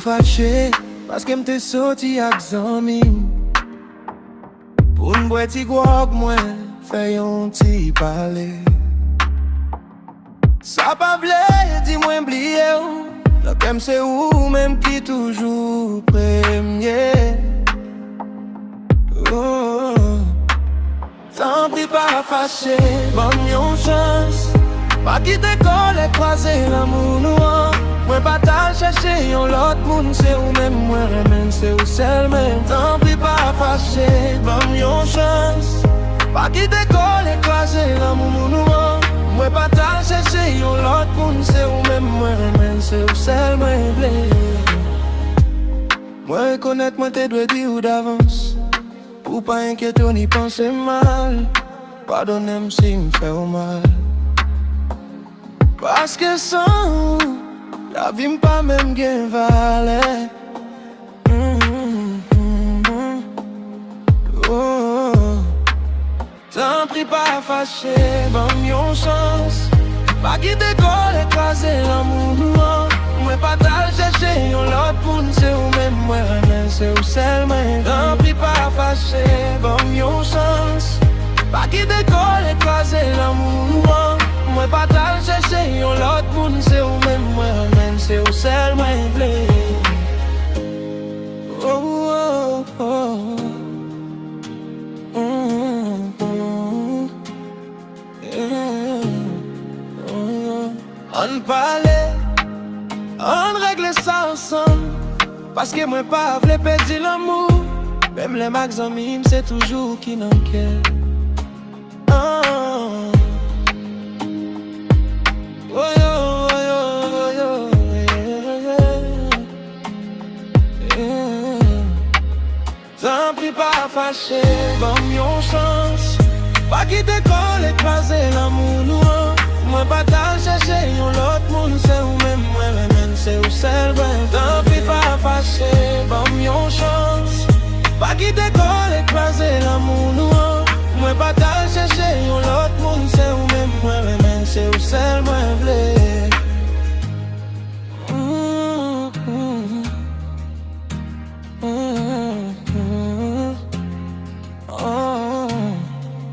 fâché paske m'te soti ak zanmim. Pou n'bwe ti gwag mwen fè yon ti pale. Sa pa vle di mwen bliye ou, la kem se ou menm ki toujou premye. T'en pri pa fâché, ban yon chans. Pa ki te kole kwaze l'amou nou an. Mwen pa tal chèche yon lot moun, se ou menm mwen remen, se ou sel men. T'en pri pa fâché, ban yon chans. Pa ki te kole kwaze l'amou nou an. Mwen pa tal chèche yon lot moun, se ou menm mwen remen, se ou sel men vle. Mwen rekonet mwen te dwe di ou d'avans, pou pa enkyeto ni pense mal. Pardonem si m'fè ou mal, paske san ou la vi m'pa menm gen vale. T'en pri pa fâché, ban yon chans. Pa ki te kole kwaze l'amou nou an. Mwen pa tal chèche yon lot moun, se ou menm mwen remen, se ou sel men. T'en pri pa fâché, ban yon chans. Pa ki te kole kwaze l'amou nou an. Mwen pa tal chèche yon lot moun, se ou menm mwen remen, se ou sel mwen vle. On pale, on regle sa ansan, paske mwen pa vle pedi l'amou. Mem le mak zanmim se toujou ki nan ke. T'en pri pa fâché, ban yon chans. Pa ki te kole kwaze l'amou nou an. Mwen pa tal chèche yon lot moun, se ou menm mwen remen, se ou sel mwen. T'en pri pa fâché, ban yon chans. Pa ki te kole kwaze l'amou nou an. Mwen pa tal chèche yon lot moun.